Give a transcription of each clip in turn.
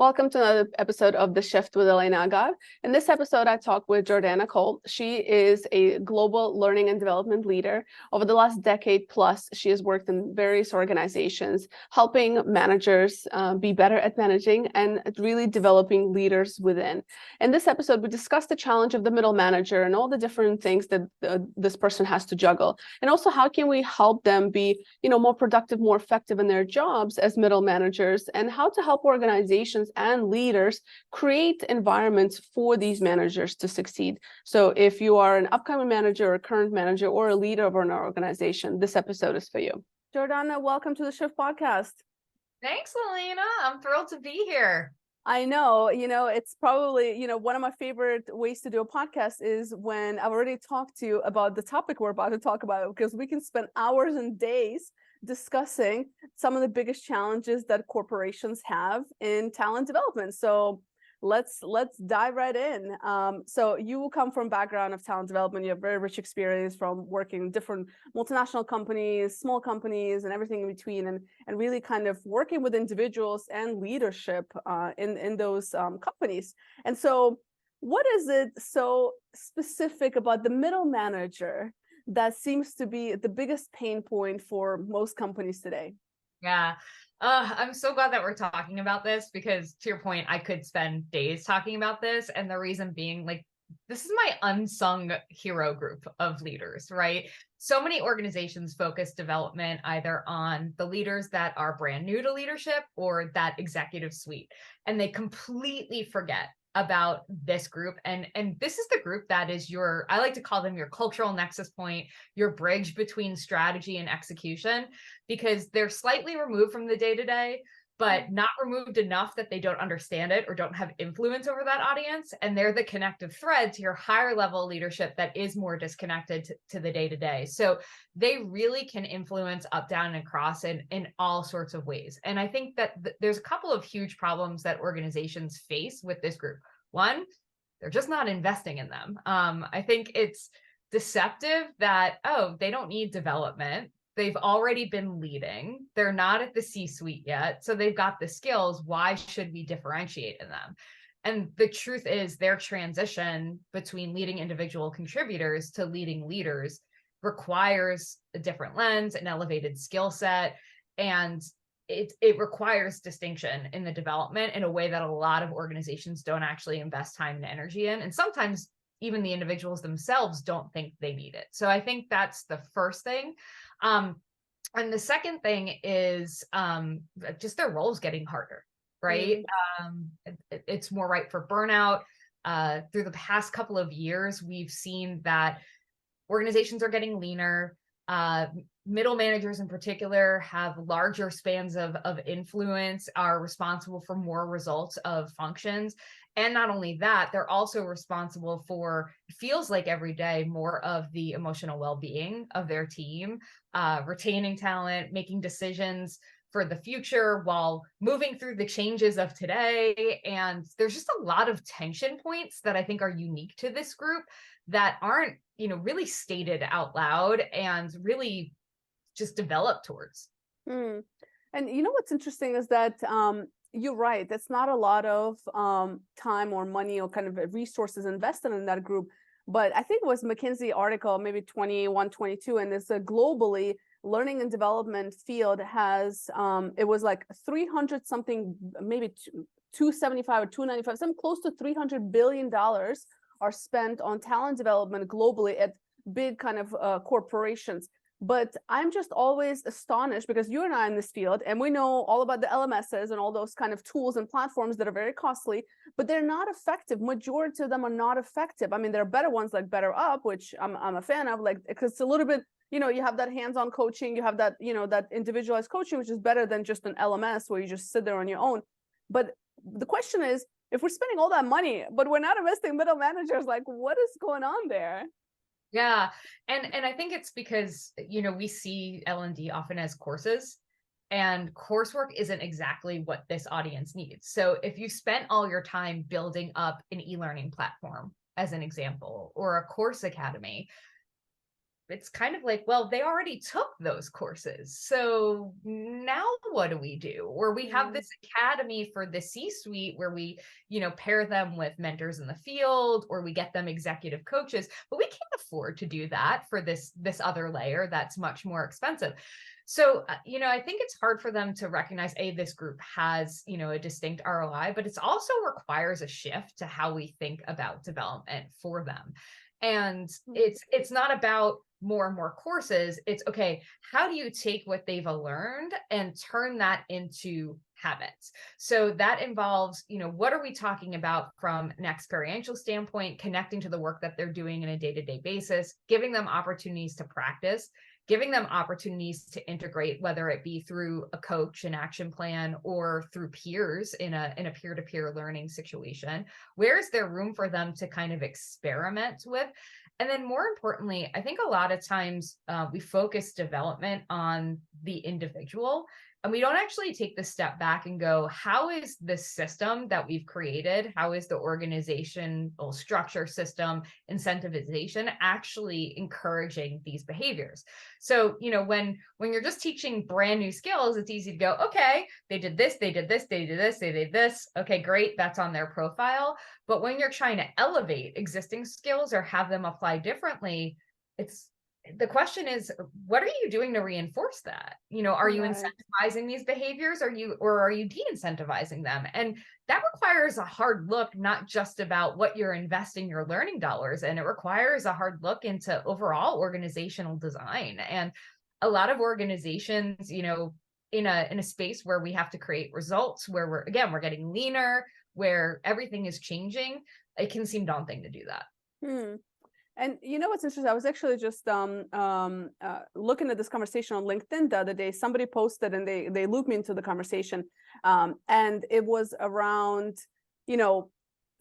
Welcome to another episode of The Shift with Elena Agar. In this episode, I talk with Jordana Cole. She is a global learning and development leader. Over the last decade plus, she has worked in various organizations, helping managers be better at managing and really developing leaders within. In this episode, we discuss the challenge of the middle manager and all the different things that this person has to juggle. And also, how can we help them be, more productive, more effective in their jobs as middle managers, and how to help organizations and leaders create environments for these managers to succeed. So if you are an upcoming manager or a current manager or a leader of an organization, this episode is for you. Jordana, welcome to the Shift podcast. Thanks, Elena. I'm thrilled to be here. I know, it's probably, one of my favorite ways to do a podcast is when I've already talked to you about the topic we're about to talk about, because we can spend hours and days discussing some of the biggest challenges that corporations have in talent development. So let's dive right in. So you will come from background of talent development. You have very rich experience from working in different multinational companies, small companies, and everything in between, and really kind of working with individuals and leadership in those companies. And so what is it so specific about the middle manager that seems to be the biggest pain point for most companies today? Yeah. I'm so glad that we're talking about this because, to your point, I could spend days talking about this. And the reason being, this is my unsung hero group of leaders, right? So many organizations focus development either on the leaders that are brand new to leadership or that executive suite. And they completely forget about this group. And this is the group that is I like to call them your cultural nexus point, your bridge between strategy and execution, because they're slightly removed from the day-to-day, but not removed enough that they don't understand it or don't have influence over that audience. And they're the connective thread to your higher level leadership that is more disconnected to the day-to-day. So they really can influence up, down, and across in all sorts of ways. And I think that there's a couple of huge problems that organizations face with this group. One, they're just not investing in them. I think it's deceptive that, they don't need development. They've already been leading. They're not at the C-suite yet. So they've got the skills. Why should we differentiate in them? And the truth is their transition between leading individual contributors to leading leaders requires a different lens, an elevated skill set, and it requires distinction in the development in a way that a lot of organizations don't actually invest time and energy in. And sometimes even the individuals themselves don't think they need it. So I think that's the first thing. And the second thing is just their roles getting harder, right? It's more ripe for burnout. Through the past couple of years, we've seen that organizations are getting leaner. Middle managers in particular have larger spans of influence, are responsible for more results of functions. And not only that, they're also responsible for, it feels like every day, more of the emotional well-being of their team, retaining talent, making decisions for the future while moving through the changes of today. And there's just a lot of tension points that I think are unique to this group that aren't, really stated out loud and really just developed towards. And what's interesting is that you're right. That's not a lot of time or money or kind of resources invested in that group. But I think it was McKinsey article, maybe 21, 22, and it's a globally learning and development field has, it was like 300 something, maybe 275 or 295, something close to $300 billion are spent on talent development globally at big kind of corporations. But I'm just always astonished because you and I in this field, and we know all about the LMSs and all those kind of tools and platforms that are very costly, but they're not effective. Majority of them are not effective. I mean, there are better ones like BetterUp, which I'm a fan of, because it's a little bit, you have that hands-on coaching, you have that, that individualized coaching, which is better than just an LMS where you just sit there on your own. But the question is, if we're spending all that money, but we're not investing in middle managers, what is going on there? Yeah. And I think it's because, we see L&D often as courses, and coursework isn't exactly what this audience needs. So if you spent all your time building up an e-learning platform, as an example, or a course academy, it's kind of like, well, they already took those courses. So now what do we do? Or we have this academy for the C-suite where we, pair them with mentors in the field, or we get them executive coaches, but we can't afford to do that for this other layer that's much more expensive. So, I think it's hard for them to recognize, this group has, a distinct ROI, but it also requires a shift to how we think about development for them. And it's not about more and more courses. It's okay, how do you take what they've learned and turn that into habits? So that involves, what are we talking about from an experiential standpoint, connecting to the work that they're doing in a day-to-day basis, giving them opportunities to practice, giving them opportunities to integrate, whether it be through a coach, an action plan, or through peers in a peer-to-peer learning situation. Where is there room for them to kind of experiment with? And then more importantly, I think a lot of times we focus development on the individual, and we don't actually take the step back and go, how is the system that we've created, how is the organizational structure, system, incentivization actually encouraging these behaviors? So, when you're just teaching brand new skills, it's easy to go, okay, they did this, they did this, they did this, they did this. Okay, great, that's on their profile. But when you're trying to elevate existing skills or have them apply differently, the question is, what are you doing to reinforce that? Are you incentivizing these behaviors? Or are you de-incentivizing them? And that requires a hard look, not just about what you're investing your learning dollars in. It requires a hard look into overall organizational design. And a lot of organizations, in a space where we have to create results, where we're getting leaner, where everything is changing, it can seem daunting to do that. And what's interesting? I was actually just looking at this conversation on LinkedIn the other day. Somebody posted and they looped me into the conversation, and it was around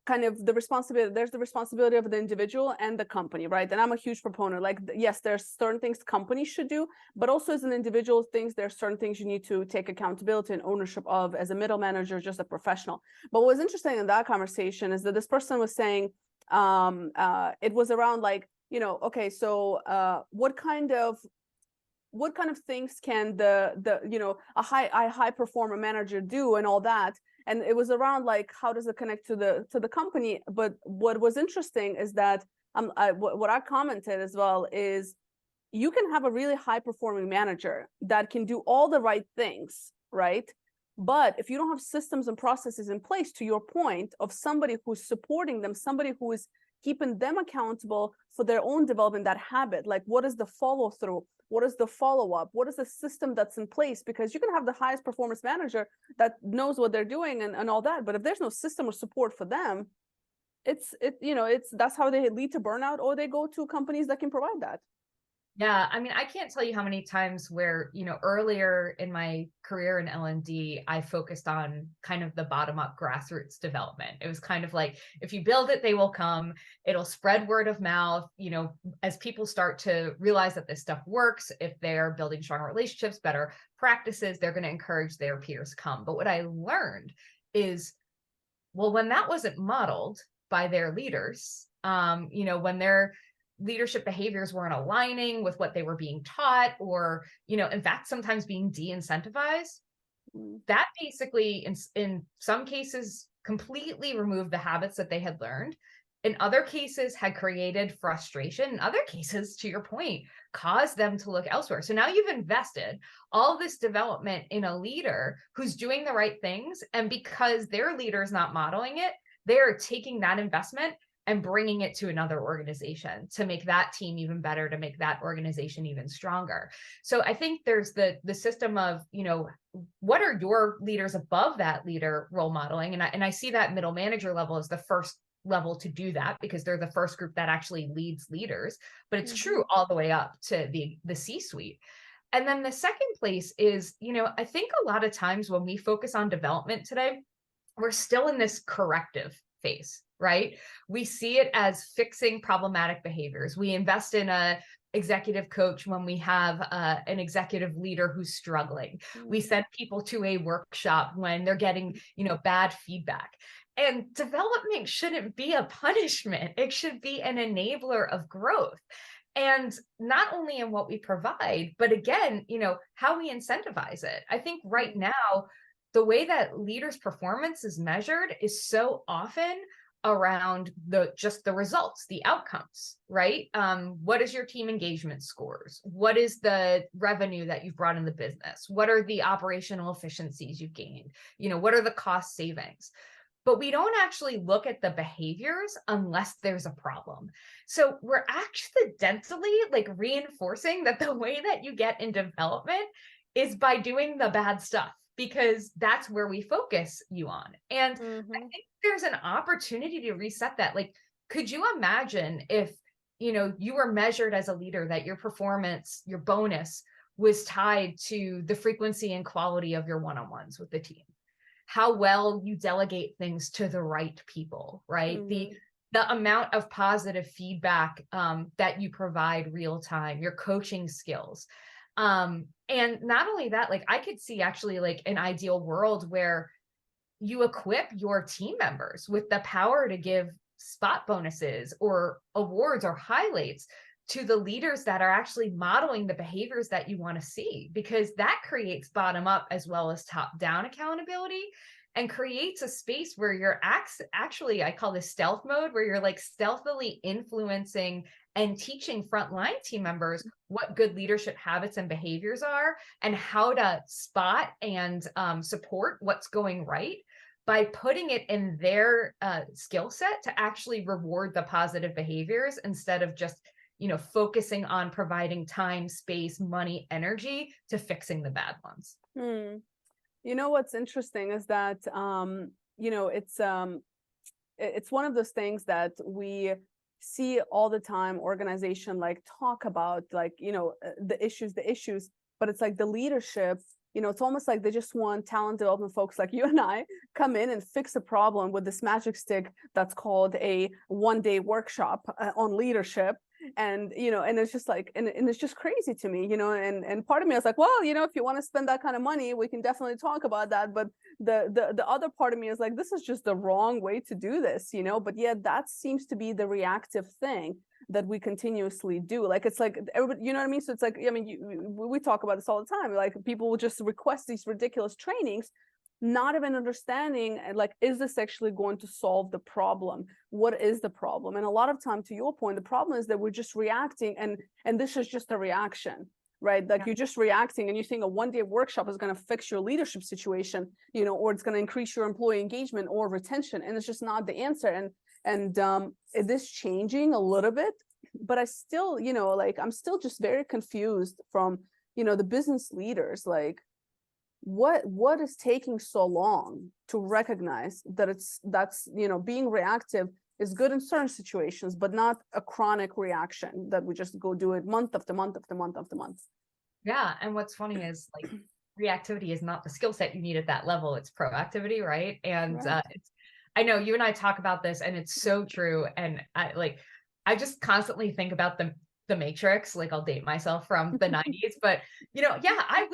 kind of the responsibility. There's the responsibility of the individual and the company, right? And I'm a huge proponent. Like, yes, there's certain things companies should do, but also as an individual, there's certain things you need to take accountability and ownership of as a middle manager, just a professional. But what was interesting in that conversation is that this person was saying, it was around like, okay, so what kind of things can a high performer manager do and all that? And it was around like, how does it connect to the company? But what was interesting is that what I commented as well is, you can have a really high performing manager that can do all the right things, right? But if you don't have systems and processes in place, to your point, of somebody who's supporting them, somebody who is keeping them accountable for their own development, that habit, like what is the follow through? What is the follow up? What is the system that's in place? Because you can have the highest performance manager that knows what they're doing and all that. But if there's no system or support for them, that's how they lead to burnout, or they go to companies that can provide that. Yeah, I mean, I can't tell you how many times where, earlier in my career in L&D, I focused on kind of the bottom-up grassroots development. It was kind of like, if you build it, they will come. It'll spread word of mouth, as people start to realize that this stuff works. If they're building stronger relationships, better practices, they're going to encourage their peers come. But what I learned is, well, when that wasn't modeled by their leaders, when their leadership behaviors weren't aligning with what they were being taught, or, in fact, sometimes being de-incentivized, that basically, in some cases, completely removed the habits that they had learned. In other cases, had created frustration. In other cases, to your point, caused them to look elsewhere. So now you've invested all this development in a leader who's doing the right things. And because their leader is not modeling it, they're taking that investment and bringing it to another organization to make that team even better, to make that organization even stronger. So I think there's the system of, what are your leaders above that leader role modeling? And I see that middle manager level as the first level to do that, because they're the first group that actually leads leaders, but it's true all the way up to the C-suite. And then the second place is, I think a lot of times when we focus on development today, we're still in this corrective phase, right? We see it as fixing problematic behaviors. We invest in a executive coach when we have an executive leader who's struggling. We send people to a workshop when they're getting, bad feedback. And development shouldn't be a punishment. It should be an enabler of growth. And not only in what we provide, but again, how we incentivize it. I think right now, the way that leaders' performance is measured is so often around just the results, the outcomes, right? What is your team engagement scores? What is the revenue that you've brought in the business? What are the operational efficiencies you've gained? What are the cost savings? But we don't actually look at the behaviors unless there's a problem. So we're accidentally like reinforcing that the way that you get in development is by doing the bad stuff, because that's where we focus you on. And I think there's an opportunity to reset that. Like, could you imagine if, you were measured as a leader, that your performance, your bonus was tied to the frequency and quality of your one-on-ones with the team? How well you delegate things to the right people, right? The amount of positive feedback that you provide real time, your coaching skills. And not only that, like I could see actually like an ideal world where you equip your team members with the power to give spot bonuses or awards or highlights to the leaders that are actually modeling the behaviors that you want to see, because that creates bottom up as well as top down accountability, and creates a space where you're actually, I call this stealth mode, where you're like stealthily influencing and teaching frontline team members what good leadership habits and behaviors are, and how to spot and support what's going right, by putting it in their skill set to actually reward the positive behaviors instead of just focusing on providing time, space, money, energy to fixing the bad ones. What's interesting is that, it's one of those things that we see all the time, organization like talk about, like, the issues, but it's like the leadership, it's almost like they just want talent development folks like you and I come in and fix a problem with this magic stick that's called a one-day workshop on leadership. And and it's just like, and it's just crazy to me, and part of me is like, well, if you want to spend that kind of money, we can definitely talk about that. But the other part of me is like, this is just the wrong way to do this, but yet that seems to be the reactive thing that we continuously do. Like, it's like everybody, you know what I mean? So it's like, I mean, we talk about this all the time. Like, people will just request these ridiculous trainings, not even understanding, like, is this actually going to solve the problem? What is the problem? And a lot of time, to your point, the problem is that we're just reacting, and this is just a reaction, right? Like, you're just reacting, and you think a one-day workshop is going to fix your leadership situation, or it's going to increase your employee engagement or retention, and it's just not the answer. And it is changing a little bit, but I still, like, I'm still just very confused from, the business leaders, like, what is taking so long to recognize that that's being reactive is good in certain situations, but not a chronic reaction that we just go do it month after month after month after month. Yeah. And what's funny is, like, reactivity is not the skill set you need at that level. It's proactivity, right? And Right. I know you and I talk about this, and it's so true. And I just constantly think about the Matrix. Like, I'll date myself from the 90s, but yeah, I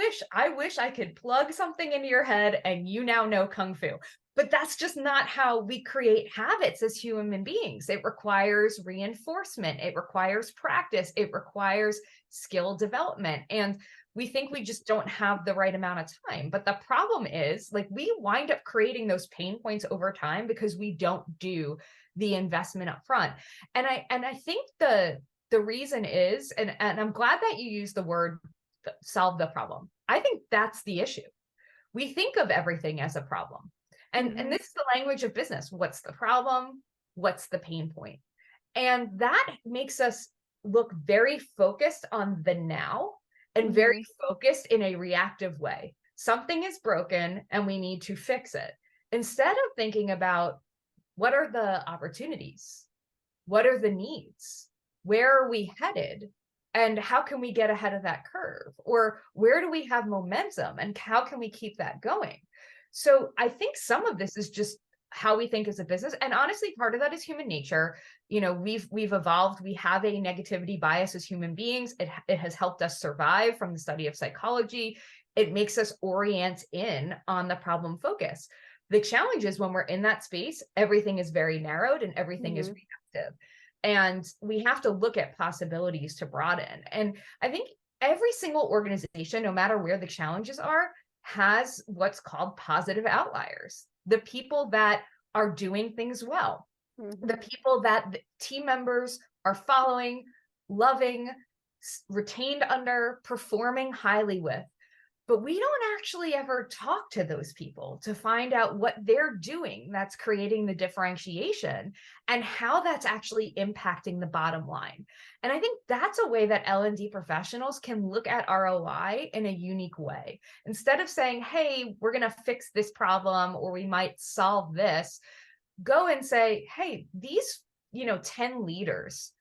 wish I could plug something into your head and you now know Kung Fu. But that's just not how we create habits as human beings. It requires reinforcement. It requires practice. It requires skill development. And we think we just don't have the right amount of time. But the problem is, like, we wind up creating those pain points over time because we don't do the investment up front. And I think the reason is, and I'm glad that you used the word solve the problem. I think that's the issue. We think of everything as a problem. And this is the language of business. What's the problem? What's the pain point? And that makes us look very focused on the now, and very focused in a reactive way. Something is broken and we need to fix it, instead of thinking about, what are the opportunities? What are the needs? Where are we headed? And how can we get ahead of that curve? Or where do we have momentum, and how can we keep that going? So I think some of this is just how we think as a business. And honestly, part of that is human nature. We've evolved. We have a negativity bias as human beings. It has helped us survive from the study of psychology. It makes us orient in on the problem focus. The challenge is when we're in that space, everything is very narrowed and everything is reactive. And we have to look at possibilities to broaden. And I think every single organization, no matter where the challenges are, has what's called positive outliers. The people that are doing things well, the people that the team members are following, loving, retained under, performing highly with. But we don't actually ever talk to those people to find out what they're doing that's creating the differentiation and how that's actually impacting the bottom line. And I think that's a way that L&D professionals can look at ROI in a unique way. Instead of saying, hey, we're going to fix this problem or we might solve this, go and say, hey, these 10 leaders,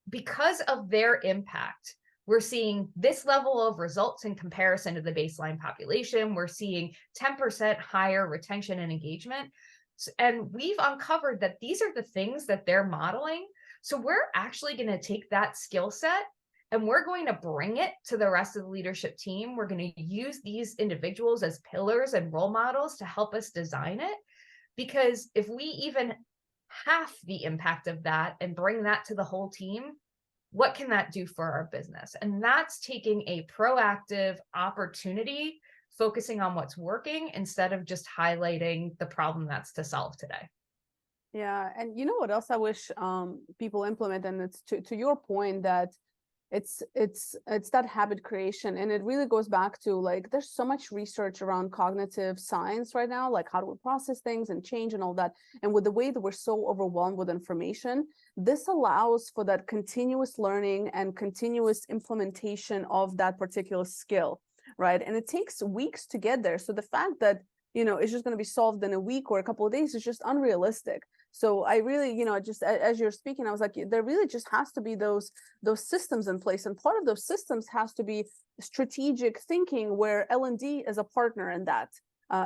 because of their impact, we're seeing this level of results in comparison to the baseline population. We're seeing 10% higher retention and engagement. And we've uncovered that these are the things that they're modeling. So we're actually going to take that skill set and we're going to bring it to the rest of the leadership team. We're going to use these individuals as pillars and role models to help us design it. Because if we even half the impact of that and bring that to the whole team, what can that do for our business? And that's taking a proactive opportunity, focusing on what's working instead of just highlighting the problem that's to solve today. Yeah, and you know what else I wish people implement, and it's to your point that it's that habit creation, and it really goes back to like there's so much research around cognitive science right now, like how do we process things and change and all that. And with the way that we're so overwhelmed with information, this allows for that continuous learning and continuous implementation of that particular skill, right? And it takes weeks to get there. So the fact that it's just going to be solved in a week or a couple of days is just unrealistic. So I really, just as you're speaking, I was like, there really just has to be those systems in place. And part of those systems has to be strategic thinking where L&D is a partner in that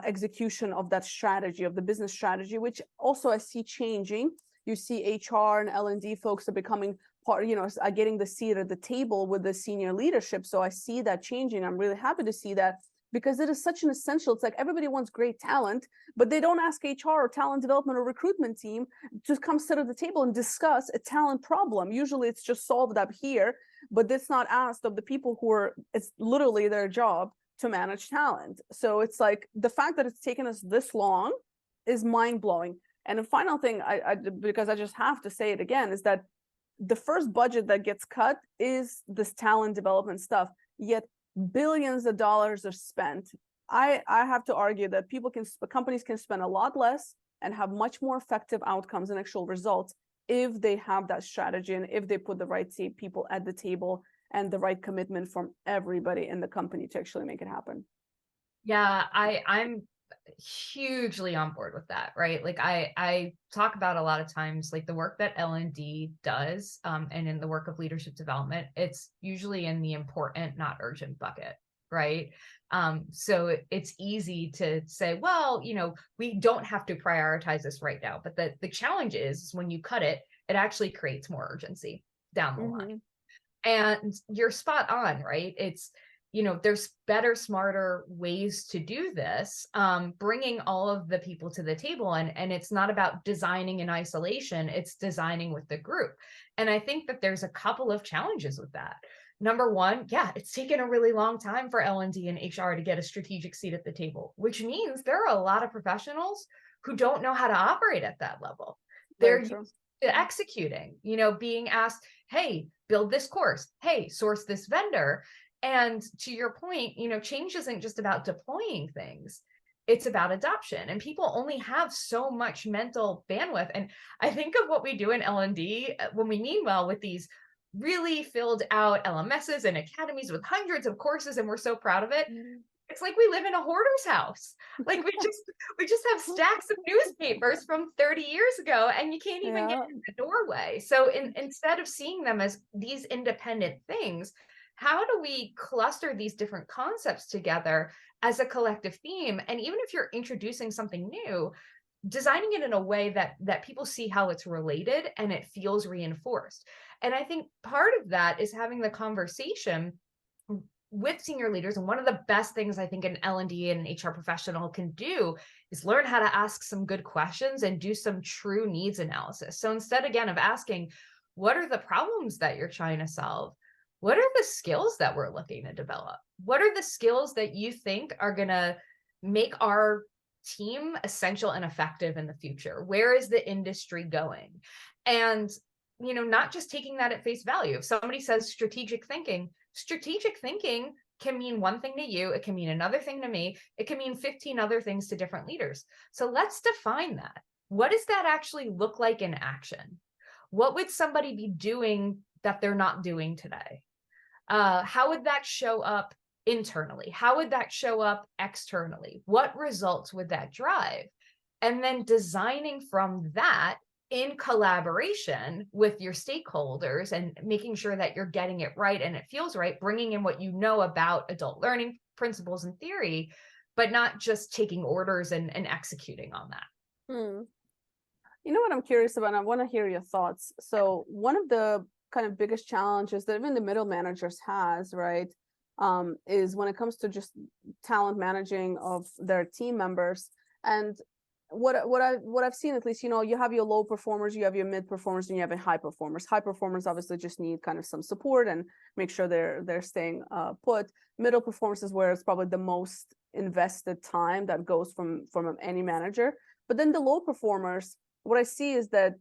execution of that strategy, of the business strategy, which also I see changing. You see HR and L&D folks are becoming part, are getting the seat at the table with the senior leadership. So I see that changing. I'm really happy to see that, because it is such an essential. It's like everybody wants great talent, but they don't ask HR or talent development or recruitment team to come sit at the table and discuss a talent problem. Usually it's just solved up here, but it's not asked of the people it's literally their job to manage talent. So it's like the fact that it's taken us this long is mind blowing. And the final thing, because I just have to say it again, is that the first budget that gets cut is this talent development stuff, yet billions of dollars are spent. I have to argue that companies can spend a lot less and have much more effective outcomes and actual results if they have that strategy and if they put the right people at the table and the right commitment from everybody in the company to actually make it happen. Yeah, I'm hugely on board with that, right? Like I talk about a lot of times, like the work that L&D does, and in the work of leadership development, it's usually in the important, not urgent bucket, right? So it's easy to say, well, we don't have to prioritize this right now. But the challenge is when you cut it, it actually creates more urgency down the line. And you're spot on, right? It's there's better, smarter ways to do this, bringing all of the people to the table. And it's not about designing in isolation, it's designing with the group. And I think that there's a couple of challenges with that. Number one, yeah, it's taken a really long time for L&D and HR to get a strategic seat at the table, which means there are a lot of professionals who don't know how to operate at that level. They're used to executing, being asked, hey, build this course, hey, source this vendor. And to your point, change isn't just about deploying things. It's about adoption. And people only have so much mental bandwidth. And I think of what we do in L&D when we mean well with these really filled out LMSs and academies with hundreds of courses, and we're so proud of it. It's like we live in a hoarder's house. Like we just have stacks of newspapers from 30 years ago, and you can't even get in the doorway. So instead of seeing them as these independent things, how do we cluster these different concepts together as a collective theme? And even if you're introducing something new, designing it in a way that people see how it's related and it feels reinforced. And I think part of that is having the conversation with senior leaders, and one of the best things I think an L&D and an HR professional can do is learn how to ask some good questions and do some true needs analysis. So instead, again, of asking, what are the problems that you're trying to solve? What are the skills that we're looking to develop? What are the skills that you think are going to make our team essential and effective in the future? Where is the industry going? And, not just taking that at face value. If somebody says strategic thinking can mean one thing to you. It can mean another thing to me. It can mean 15 other things to different leaders. So let's define that. What does that actually look like in action? What would somebody be doing that they're not doing today? How would that show up internally? How would that show up externally? What results would that drive? And then designing from that in collaboration with your stakeholders and making sure that you're getting it right and it feels right, bringing in what you know about adult learning principles and theory, but not just taking orders and executing on that. You know what I'm curious about, and I want to hear your thoughts. So one of the kind of biggest challenges that even the middle managers has, right, is when it comes to just talent managing of their team members. And what I've seen, at least, you have your low performers, you have your mid performers, and you have your high performers. High performers obviously just need kind of some support and make sure they're staying put. Middle performance is where it's probably the most invested time that goes from any manager. But then the low performers, what I see is that,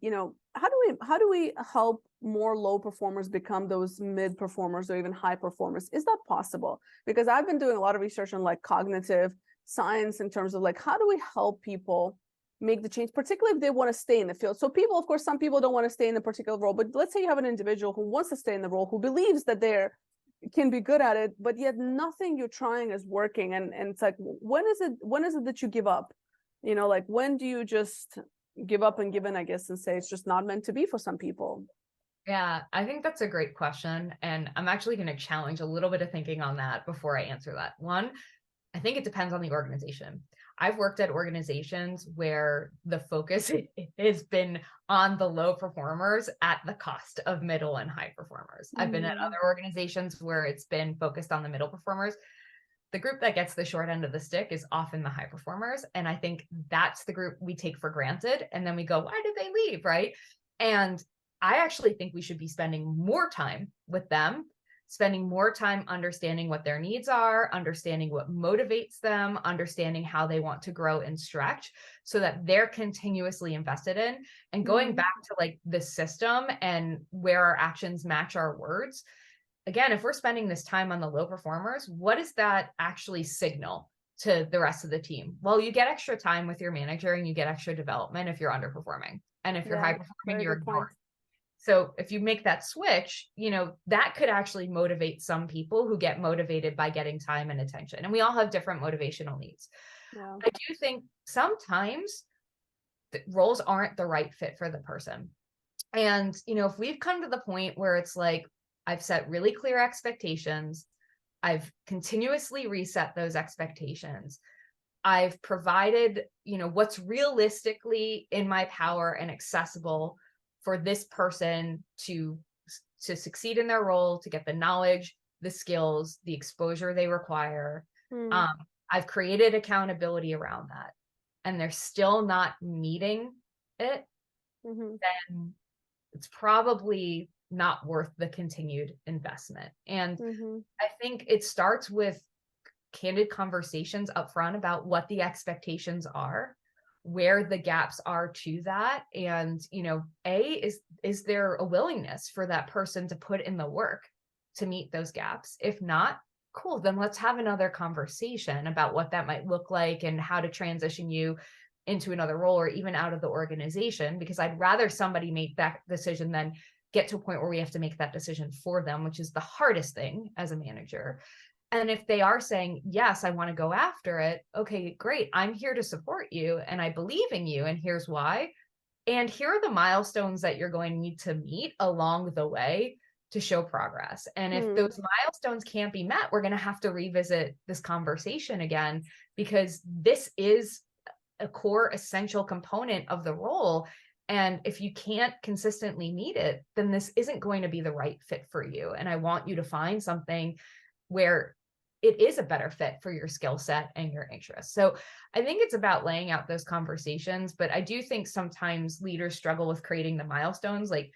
how do we help more low performers become those mid performers or even high performers? Is that possible? Because I've been doing a lot of research on like cognitive science in terms of like, how do we help people make the change, particularly if they want to stay in the field? So people, of course, some people don't want to stay in a particular role, but let's say you have an individual who wants to stay in the role, who believes that can be good at it, but yet nothing you're trying is working. And it's like, when is it that you give up? Like, when do you just give up and give in, I guess, and say it's just not meant to be for some people? Yeah, I think that's a great question. And I'm actually going to challenge a little bit of thinking on that before I answer that. One, I think it depends on the organization. I've worked at organizations where the focus has been on the low performers at the cost of middle and high performers. I've been at other organizations where it's been focused on the middle performers. The group that gets the short end of the stick is often the high performers. And I think that's the group we take for granted. And then we go, why did they leave? Right. And I actually think we should be spending more time with them, spending more time understanding what their needs are, understanding what motivates them, understanding how they want to grow and stretch so that they're continuously invested in. And going back to like the system and where our actions match our words. Again, if we're spending this time on the low performers, what does that actually signal to the rest of the team? Well, you get extra time with your manager and you get extra development if you're underperforming. And if you're high performing, you're ignored. So if you make that switch, that could actually motivate some people who get motivated by getting time and attention. And we all have different motivational needs. Yeah. I do think sometimes the roles aren't the right fit for the person. And, if we've come to the point where it's like, I've set really clear expectations, I've continuously reset those expectations, I've provided, what's realistically in my power and accessible for this person to succeed in their role, to get the knowledge, the skills, the exposure they require. I've created accountability around that, and they're still not meeting it, then it's probably not worth the continued investment. And I think it starts with candid conversations up front about what the expectations are, where the gaps are to that. And, is there a willingness for that person to put in the work to meet those gaps? If not, cool, then let's have another conversation about what that might look like and how to transition you into another role or even out of the organization, because I'd rather somebody make that decision than get to a point where we have to make that decision for them, which is the hardest thing as a manager. And if they are saying, yes, I want to go after it, okay, great. I'm here to support you and I believe in you. And here's why. And here are the milestones that you're going to need to meet along the way to show progress. And if those milestones can't be met, we're going to have to revisit this conversation again, because this is a core essential component of the role. And if you can't consistently meet it, then this isn't going to be the right fit for you. And I want you to find something where it is a better fit for your skill set and your interests. So I think it's about laying out those conversations, but I do think sometimes leaders struggle with creating the milestones. Like,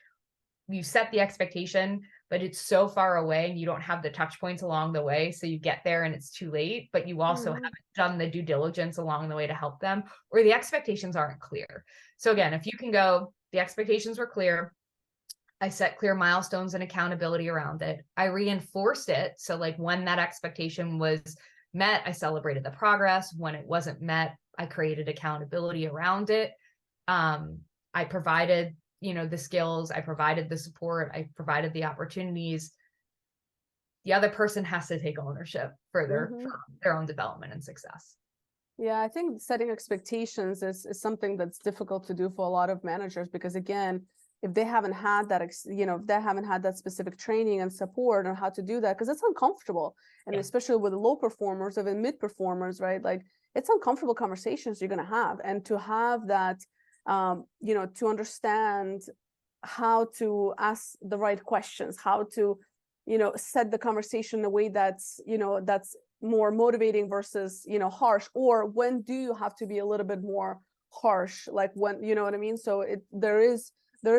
you set the expectation, but it's so far away and you don't have the touch points along the way. So you get there and it's too late, but you also haven't done the due diligence along the way to help them, or the expectations aren't clear. So again, if you can go, the expectations were clear, I set clear milestones and accountability around it, I reinforced it. So like when that expectation was met, I celebrated the progress. When it wasn't met, I created accountability around it. I provided, the skills, I provided the support, I provided the opportunities. The other person has to take ownership for their own development and success. Yeah, I think setting expectations is something that's difficult to do for a lot of managers, because again, if they haven't had that, if they haven't had that specific training and support on how to do that, because it's uncomfortable, and especially with low performers or even mid performers, right? Like, it's uncomfortable conversations you're going to have, and to have that, to understand how to ask the right questions, how to, set the conversation in a way that's, that's more motivating versus, harsh, or when do you have to be a little bit more harsh, like when, you know what I mean? So there is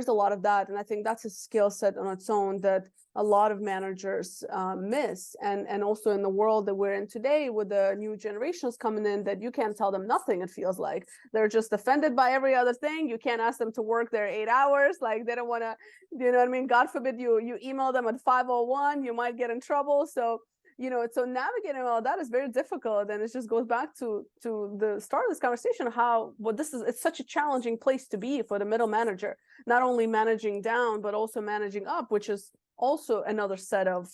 a lot of that, and I think that's a skill set on its own that a lot of managers miss, and also in the world that we're in today with the new generations coming in, that you can't tell them nothing. It feels like they're just offended by every other thing. You can't ask them to work their 8 hours, like they don't want to, you know what I mean? God forbid you email them at 5:01, you might get in trouble. So so navigating all that is very difficult, and it just goes back to the start of this conversation, how it's such a challenging place to be for the middle manager, not only managing down but also managing up, which is also another set of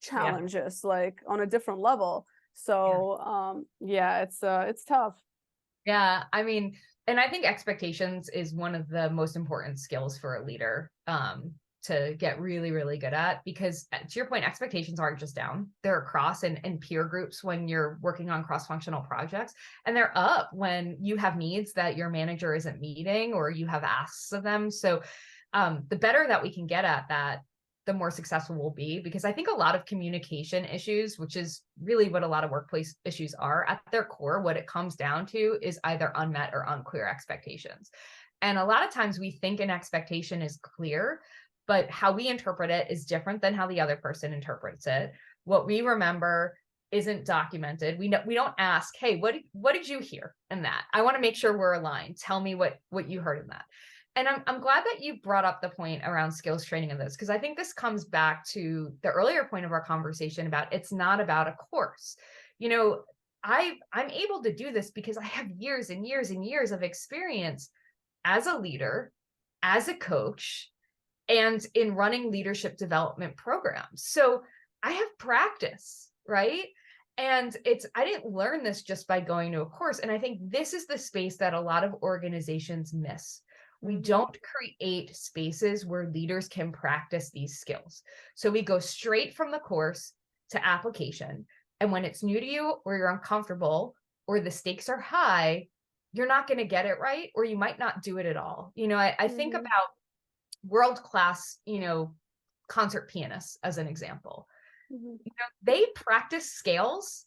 challenges, like on a different level. So it's tough. Yeah, I mean, and I think expectations is one of the most important skills for a leader to get really, really good at, because to your point, expectations aren't just down, they're across in peer groups when you're working on cross-functional projects, and they're up when you have needs that your manager isn't meeting or you have asks of them. So the better that we can get at that, the more successful we'll be, because I think a lot of communication issues, which is really what a lot of workplace issues are at their core, what it comes down to is either unmet or unclear expectations. And a lot of times we think an expectation is clear, but how we interpret it is different than how the other person interprets it. What we remember isn't documented. We don't ask, hey, what did you hear in that? I want to make sure we're aligned. Tell me what you heard in that. And I'm glad that you brought up the point around skills training in this, because I think this comes back to the earlier point of our conversation about it's not about a course. I'm able to do this because I have years and years and years of experience as a leader, as a coach, and in running leadership development programs. So I have practice, right? And I didn't learn this just by going to a course. And I think this is the space that a lot of organizations miss. We don't create spaces where leaders can practice these skills. So we go straight from the course to application. And when it's new to you, or you're uncomfortable, or the stakes are high, you're not going to get it right, or you might not do it at all. I think about world-class, concert pianists as an example. They practice scales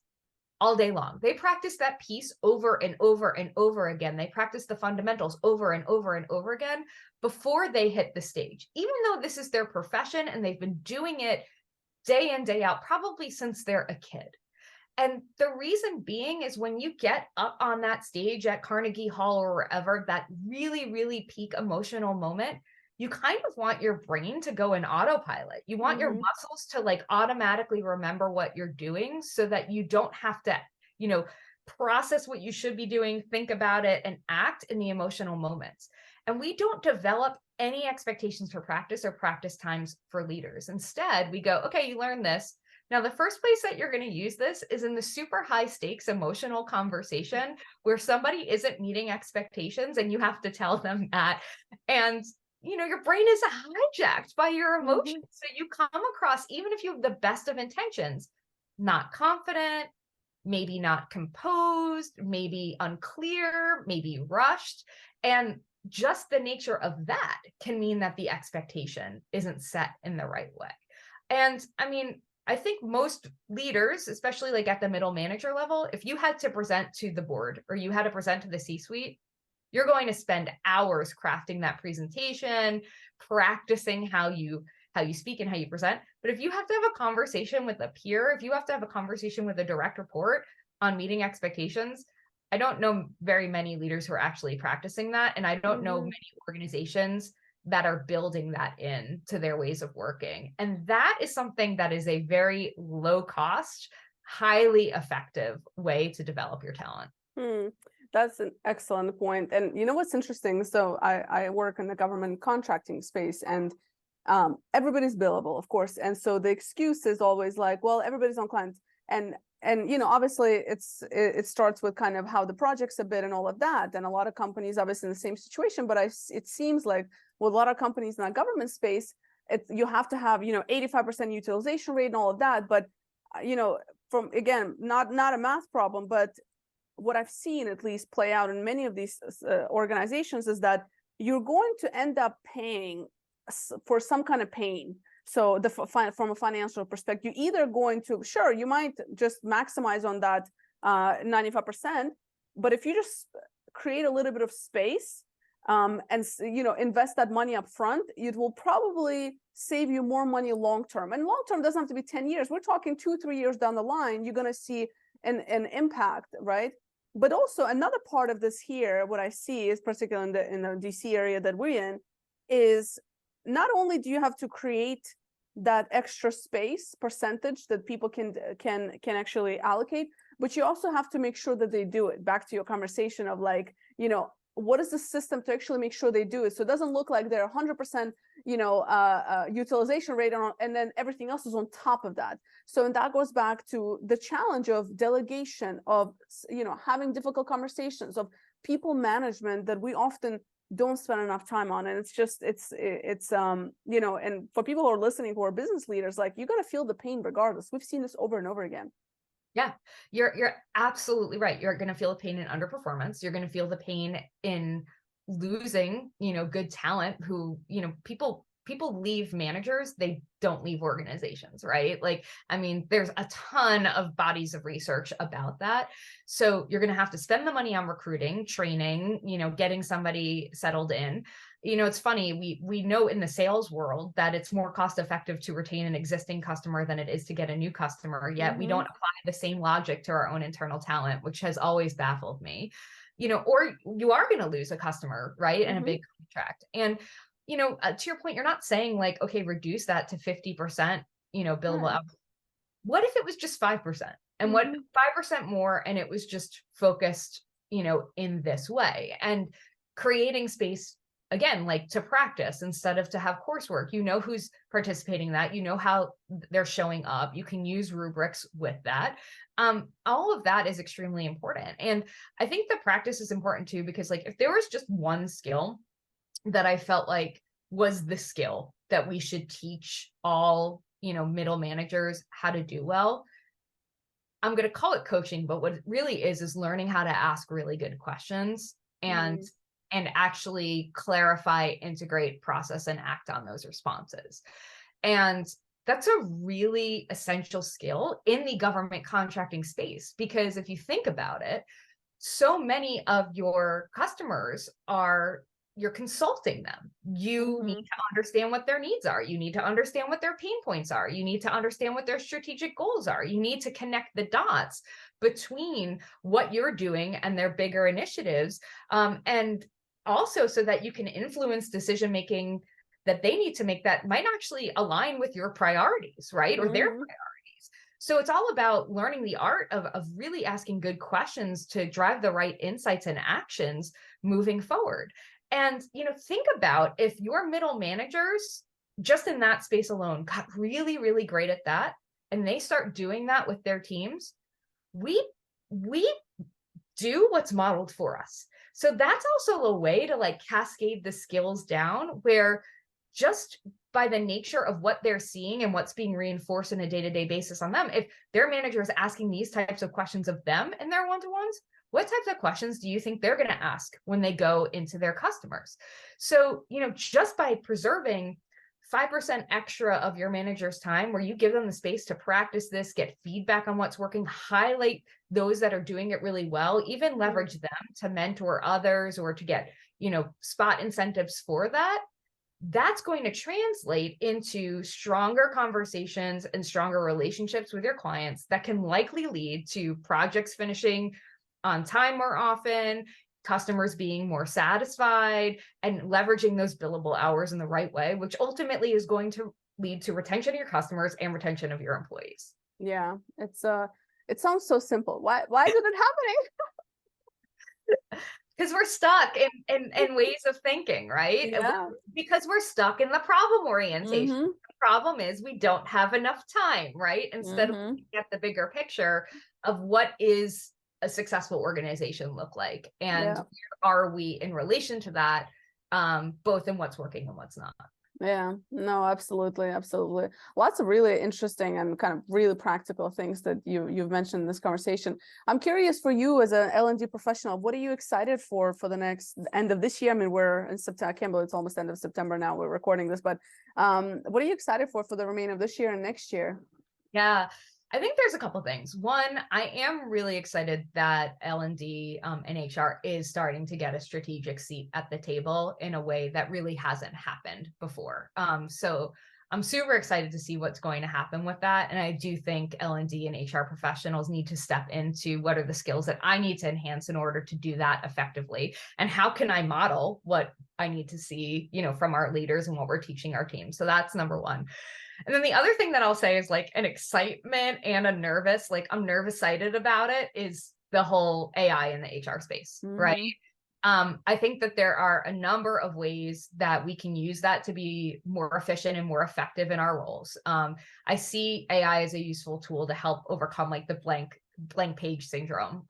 all day long. They practice that piece over and over and over again. They practice the fundamentals over and over and over again before they hit the stage, even though this is their profession and they've been doing it day in, day out, probably since they're a kid. And the reason being is when you get up on that stage at Carnegie Hall or wherever, that really, really peak emotional moment, you kind of want your brain to go in autopilot. You want your muscles to like automatically remember what you're doing so that you don't have to, process what you should be doing, think about it, and act in the emotional moments. And we don't develop any expectations for practice or practice times for leaders. Instead, we go, okay, you learn this. Now, the first place that you're going to use this is in the super high stakes emotional conversation where somebody isn't meeting expectations and you have to tell them that. And your brain is hijacked by your emotions. So you come across, even if you have the best of intentions, not confident, maybe not composed, maybe unclear, maybe rushed. And just the nature of that can mean that the expectation isn't set in the right way. And I mean, I think most leaders, especially like at the middle manager level, if you had to present to the board or you had to present to the C-suite, you're going to spend hours crafting that presentation, practicing how you speak and how you present. But if you have to have a conversation with a peer, if you have to have a conversation with a direct report on meeting expectations, I don't know very many leaders who are actually practicing that. And I don't know many organizations that are building that in to their ways of working. And that is something that is a very low cost, highly effective way to develop your talent. That's an excellent point. And you know what's interesting? So I work in the government contracting space, and everybody's billable, of course. And so the excuse is always like, well, everybody's on client. And you know, obviously it starts with kind of how the project's a bit and all of that. And a lot of companies obviously in the same situation, but it seems like with a lot of companies in that government space, you have to have, you know, 85% utilization rate and all of that. But you know, from again, not a math problem, but what I've seen at least play out in many of these organizations is that you're going to end up paying for some kind of pain. So from a financial perspective, you're either going to, sure, you might just maximize on that 95%, but if you just create a little bit of space and you know, invest that money up front, it will probably save you more money long term. And long term doesn't have to be 10 years. We're talking 2-3 years down the line, you're going to see an impact, right? But also another part of this here, what I see is particularly in the DC area that we're in, is not only do you have to create that extra space percentage that people can actually allocate, but you also have to make sure that they do it. Back to your conversation of like, you know, what is the system to actually make sure they do it? So it doesn't look like they're 100%, you know, utilization rate, and then everything else is on top of that. So, and that goes back to the challenge of delegation, of, you know, having difficult conversations, of people management that we often don't spend enough time on. And it's just, it's you know, and for people who are listening, who are business leaders, like, you got to feel the pain regardless. We've seen this over and over again. Yeah, you're absolutely right. You're going to feel the pain in underperformance. You're going to feel the pain in losing, you know, good talent who, you know, people leave managers, they don't leave organizations, right? Like, I mean, there's a ton of bodies of research about that. So you're going to have to spend the money on recruiting, training, you know, getting somebody settled in. You know, it's funny, we know in the sales world that it's more cost effective to retain an existing customer than it is to get a new customer, yet we don't apply the same logic to our own internal talent, which has always baffled me. You know, or you are going to lose a customer, right? And a big contract. And, you know, to your point, you're not saying like, okay, reduce that to 50%, you know, billable hours. What if it was just 5%? And what 5% more, and it was just focused, you know, in this way, and creating space, again, like to practice instead of to have coursework. You know who's participating in that, you know how they're showing up, you can use rubrics with that. All of that is extremely important. And I think the practice is important too, because like, if there was just one skill that I felt like was the skill that we should teach all, you know, middle managers how to do well, I'm going to call it coaching, but what it really is learning how to ask really good questions and actually clarify, integrate, process, and act on those responses. And that's a really essential skill in the government contracting space, because if you think about it, so many of your customers you're consulting them. You need to understand what their needs are. You need to understand what their pain points are. You need to understand what their strategic goals are. You need to connect the dots between what you're doing and their bigger initiatives. And also so that you can influence decision-making that they need to make that might actually align with your priorities, right? Or their priorities. So it's all about learning the art of really asking good questions to drive the right insights and actions moving forward. And, you know, think about if your middle managers, just in that space alone, got really, really great at that, and they start doing that with their teams, we do what's modeled for us. So that's also a way to like cascade the skills down, where just by the nature of what they're seeing and what's being reinforced on a day-to-day basis on them, if their manager is asking these types of questions of them in their one-to-ones, what types of questions do you think they're going to ask when they go into their customers? So, you know, just by preserving 5% extra of your manager's time where you give them the space to practice this, get feedback on what's working, highlight those that are doing it really well, even leverage them to mentor others or to get, spot incentives for that, that's going to translate into stronger conversations and stronger relationships with your clients that can likely lead to projects finishing on time more often, customers being more satisfied, and leveraging those billable hours in the right way, which ultimately is going to lead to retention of your customers and retention of your employees. Yeah, it sounds so simple. Why isn't it happening? Because we're stuck in ways of thinking, right? Yeah. Because we're stuck in the problem orientation. Mm-hmm. The problem is we don't have enough time, right? Instead of looking at the bigger picture of what is a successful organization look like, and where are we in relation to that, both in what's working and what's not. Yeah, no, absolutely. Lots of really interesting and kind of really practical things that you've mentioned in this conversation. I'm curious, for you as an L&D professional, what are you excited for the next end of this year? I mean, we're in September. I can't believe it's almost end of September now. We're recording this, but what are you excited for the remainder of this year and next year? Yeah, I think there's a couple things. One, I am really excited that L&D and HR is starting to get a strategic seat at the table in a way that really hasn't happened before. So I'm super excited to see what's going to happen with that. And I do think L&D and HR professionals need to step into what are the skills that I need to enhance in order to do that effectively. And how can I model what I need to see, from our leaders and what we're teaching our team. So that's number one. And then the other thing that I'll say is like an excitement and a nervous, like I'm nervous-sighted about it, is the whole AI in the HR space, right? I think that there are a number of ways that we can use that to be more efficient and more effective in our roles. I see AI as a useful tool to help overcome like the blank page syndrome.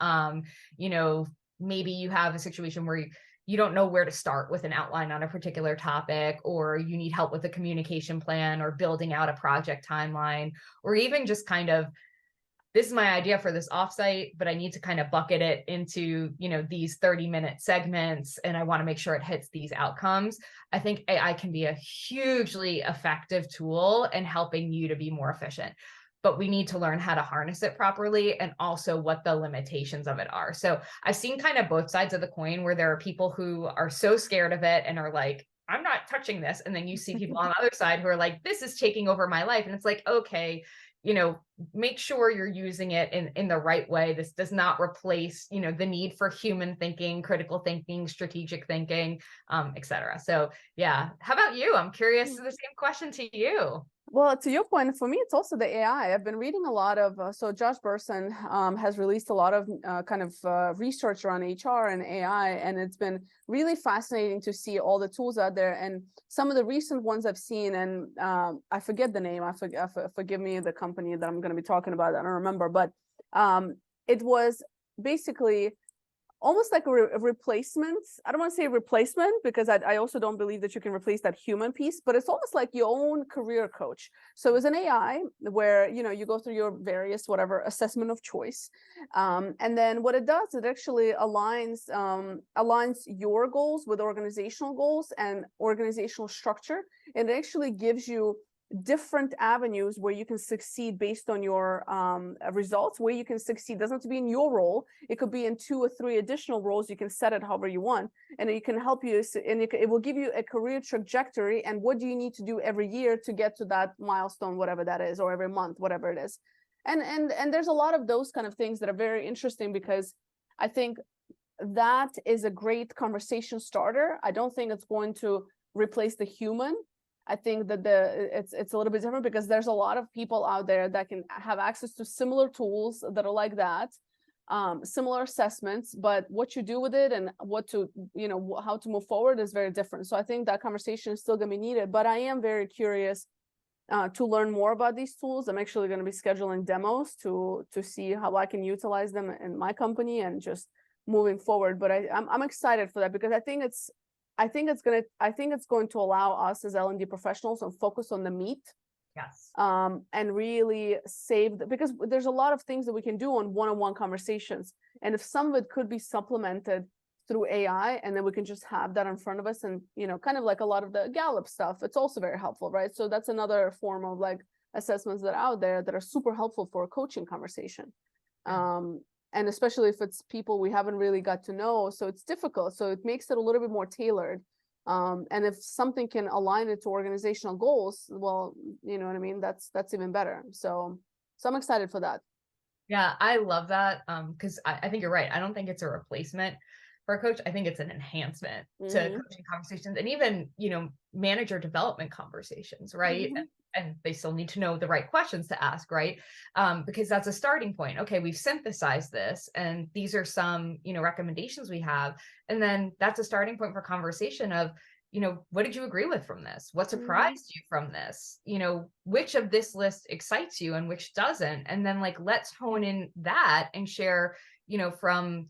Maybe you have a situation where you don't know where to start with an outline on a particular topic, or you need help with a communication plan or building out a project timeline, or even just kind of, this is my idea for this offsite, but I need to kind of bucket it into, these 30-minute segments, and I want to make sure it hits these outcomes. I think AI can be a hugely effective tool in helping you to be more efficient. But we need to learn how to harness it properly and also what the limitations of it are. So I've seen kind of both sides of the coin, where there are people who are so scared of it and are like, I'm not touching this. And then you see people on the other side who are like, this is taking over my life. And it's like, okay, make sure you're using it in the right way. This does not replace, the need for human thinking, critical thinking, strategic thinking, et cetera. So yeah. How about you? I'm curious, the same question to you. Well, to your point, for me, it's also the AI. I've been reading a lot of, so Josh Bersin has released a lot of research around HR and AI, and it's been really fascinating to see all the tools out there. And some of the recent ones I've seen, and I forget the name, forgive me, the company that I'm going to be talking about, I don't remember, but it was basically almost like a replacement. I don't want to say replacement, because I also don't believe that you can replace that human piece, but it's almost like your own career coach. So it's an AI where, you go through your various whatever assessment of choice. And then what it does, it actually aligns your goals with organizational goals and organizational structure. And it actually gives you different avenues where you can succeed based on your results, where you can succeed. It doesn't have to be in your role. It could be in 2 or 3 additional roles. You can set it however you want, and it can help you, and it will give you a career trajectory and what do you need to do every year to get to that milestone, whatever that is, or every month, whatever it is. And there's a lot of those kind of things that are very interesting, because I think that is a great conversation starter. I don't think it's going to replace the human. I think that it's a little bit different, because there's a lot of people out there that can have access to similar tools that are like that, similar assessments, but what you do with it and how to move forward is very different. So I think that conversation is still going to be needed, but I am very curious to learn more about these tools. I'm actually going to be scheduling demos to see how I can utilize them in my company and just moving forward. But I'm excited for that, because I think it's going to allow us as L&D professionals to focus on the meat. Yes. And really because there's a lot of things that we can do on one-on-one conversations. And if some of it could be supplemented through AI, and then we can just have that in front of us. And, kind of like a lot of the Gallup stuff, it's also very helpful, right? So that's another form of like assessments that are out there that are super helpful for a coaching conversation. Yeah. And especially if it's people we haven't really got to know, so it's difficult. So it makes it a little bit more tailored. And if something can align it to organizational goals, well, you know what I mean? That's even better. So I'm excited for that. Yeah, I love that. Because I think you're right. I don't think it's a replacement for a coach. I think it's an enhancement to Mm-hmm. coaching conversations and even, manager development conversations, right? Mm-hmm. And they still need to know the right questions to ask, right? Because that's a starting point. Okay, we've synthesized this, and these are some, recommendations we have. And then that's a starting point for conversation of, what did you agree with from this? What Mm-hmm. surprised you from this? Which of this list excites you and which doesn't? And then like, let's hone in that and share, from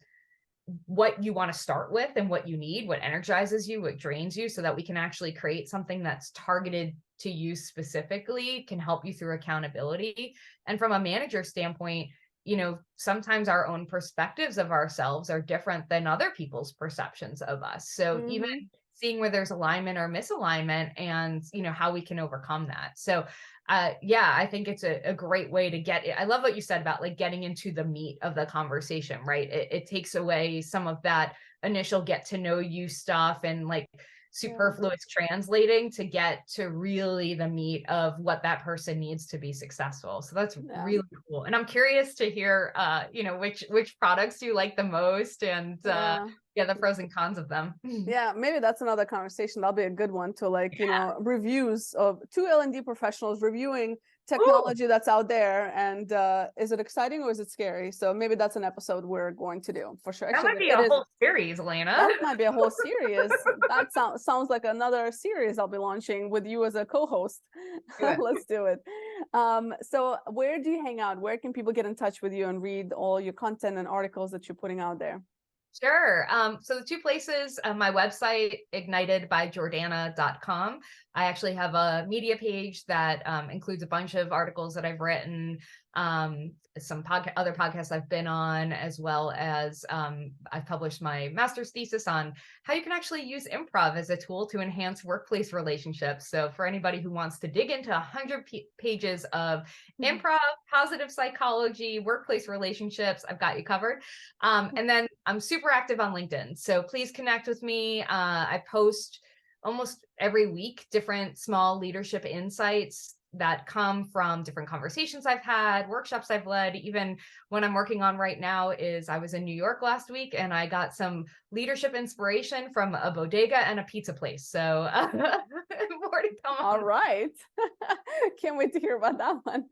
what you want to start with and what you need, what energizes you, what drains you, so that we can actually create something that's targeted to you specifically, can help you through accountability. And from a manager standpoint, sometimes our own perspectives of ourselves are different than other people's perceptions of us. So even Mm-hmm. seeing where there's alignment or misalignment and, how we can overcome that. So yeah, I think it's a great way to get it. I love what you said about like getting into the meat of the conversation, right? It takes away some of that initial get to know you stuff and like Yeah. superfluous translating to get to really the meat of what that person needs to be successful. So that's Yeah. really cool. And I'm curious to hear which products you like the most and Yeah. yeah, the pros and cons of them. Yeah, maybe that's another conversation. That'll be a good one to like, reviews of two L&D professionals reviewing Ooh, technology that's out there. And is it exciting or is it scary? So maybe that's an episode we're going to do for sure. that Actually, might be it a is. whole series, Elena. That might be a whole series. That sounds like another series I'll be launching with you as a co-host. Do it. Let's do it. So where do you hang out? Where can people get in touch with you and read all your content and articles that you're putting out there? Sure. So the two places, my website, ignitedbyjordana.com. I actually have a media page that includes a bunch of articles that I've written, some other podcasts I've been on, as well as I've published my master's thesis on how you can actually use improv as a tool to enhance workplace relationships. So for anybody who wants to dig into 100 pages of improv, positive psychology, workplace relationships, I've got you covered. And then I'm super active on LinkedIn. So please connect with me. I post almost every week different small leadership insights that come from different conversations I've had, workshops I've led. Even what I'm working on right now is I was in New York last week and I got some leadership inspiration from a bodega and a pizza place. So more to come All on. right. Can't wait to hear about that one.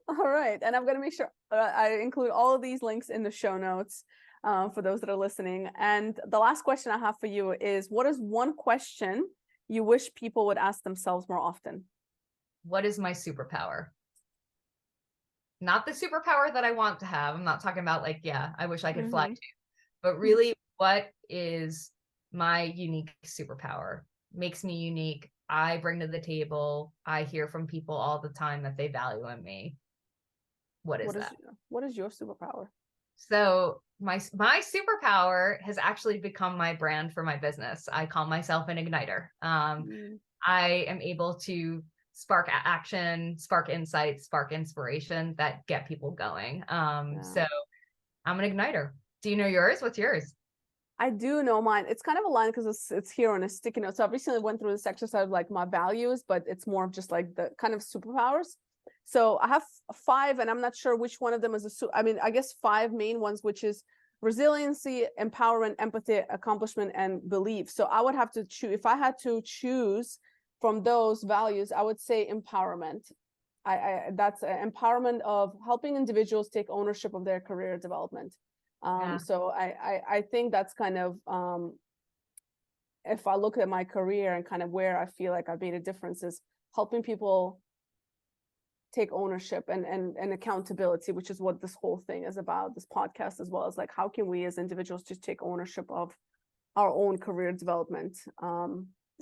All right. And I'm going to make sure I include all of these links in the show notes for those that are listening. And the last question I have for you is, what is one question you wish people would ask themselves more often? What is my superpower? Not the superpower that I want to have. I'm not talking about like, yeah, I wish I could fly Mm-hmm. too, but really, what is my unique superpower? Makes me unique. I bring to the table. I hear from people all the time that they value in me. What is that? What is your superpower? So my superpower has actually become my brand for my business. I call myself an igniter. Mm, I am able to spark action, spark insights, spark inspiration that get people going. yeah. So I'm an igniter. Do you know yours? What's yours? I do know mine. It's kind of a line because it's here on a sticky note. So I recently went through this exercise of like my values, but it's more of just like the kind of superpowers. So I have five, and I'm not sure which one of them is I mean, I guess five main ones, which is resiliency, empowerment, empathy, accomplishment, and belief. So I would have to choose, if I had to choose from those values, I would say empowerment. That's empowerment of helping individuals take ownership of their career development. Yeah. So I think that's kind of if I look at my career and kind of where I feel like I've made a difference is helping people take ownership and accountability, which is what this whole thing is about, this podcast, as well as like how can we as individuals just take ownership of our own career development.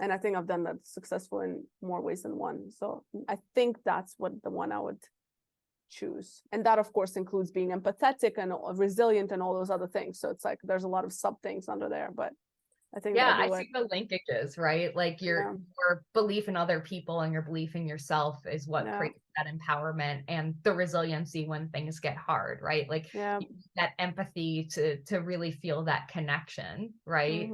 And I think I've done that successful in more ways than one. So I think that's what the one I would choose. And that, of course, includes being empathetic and resilient and all those other things. So it's like there's a lot of sub things under there, but I think Yeah, that'll do I it. see the linkages, right? Like your belief in other people and your belief in yourself is what creates that empowerment and the resiliency when things get hard, right? Like that empathy to really feel that connection, right?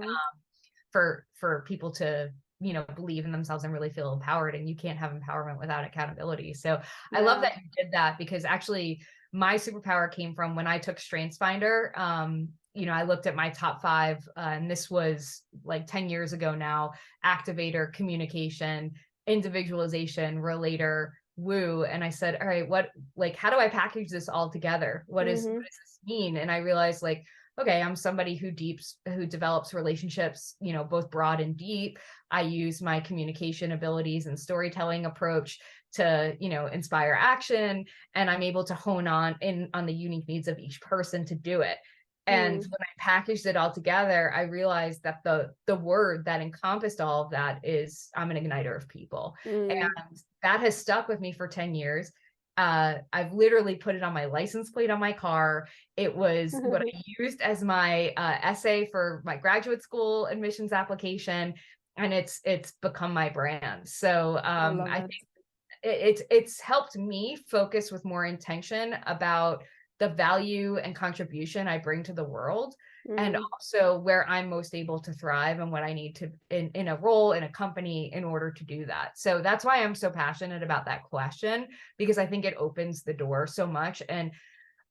For people to, you know, believe in themselves and really feel empowered. And you can't have empowerment without accountability. So I love that you did that, because actually my superpower came from when I took StrengthsFinder. You know, I looked at my top 5, and this was like 10 years ago now: activator, communication, individualization, relator, woo. And I said, all right, how do I package this all together? What does this mean? And I realized, like, okay, I'm somebody who develops relationships, you know, both broad and deep. I use my communication abilities and storytelling approach to, you know, inspire action. And I'm able to hone on the unique needs of each person to do it. And when I packaged it all together, I realized that the word that encompassed all of that is, I'm an igniter of people. And that has stuck with me for 10 years. I've literally put it on my license plate on my car. It was what I used as my essay for my graduate school admissions application, and it's become my brand. So I think it's helped me focus with more intention about the value and contribution I bring to the world, and also where I'm most able to thrive and what I need to in a role in a company in order to do that. So that's why I'm so passionate about that question, because I think it opens the door so much. And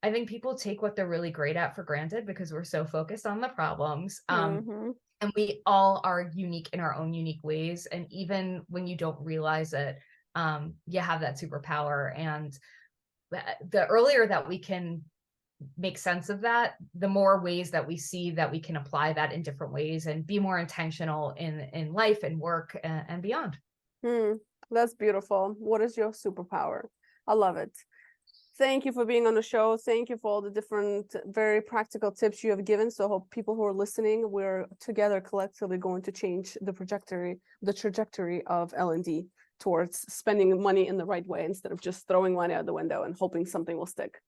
I think people take what they're really great at for granted because we're so focused on the problems. And we all are unique in our own unique ways. And even when you don't realize it, you have that superpower. And the earlier that we can make sense of that, the more ways that we see that we can apply that in different ways and be more intentional in life and work and beyond. That's beautiful. What is your superpower? I love it. Thank you for being on the show. Thank you for all the different very practical tips you have given. So I hope people who are listening, we're together collectively going to change the trajectory of L&D towards spending money in the right way instead of just throwing money out the window and hoping something will stick.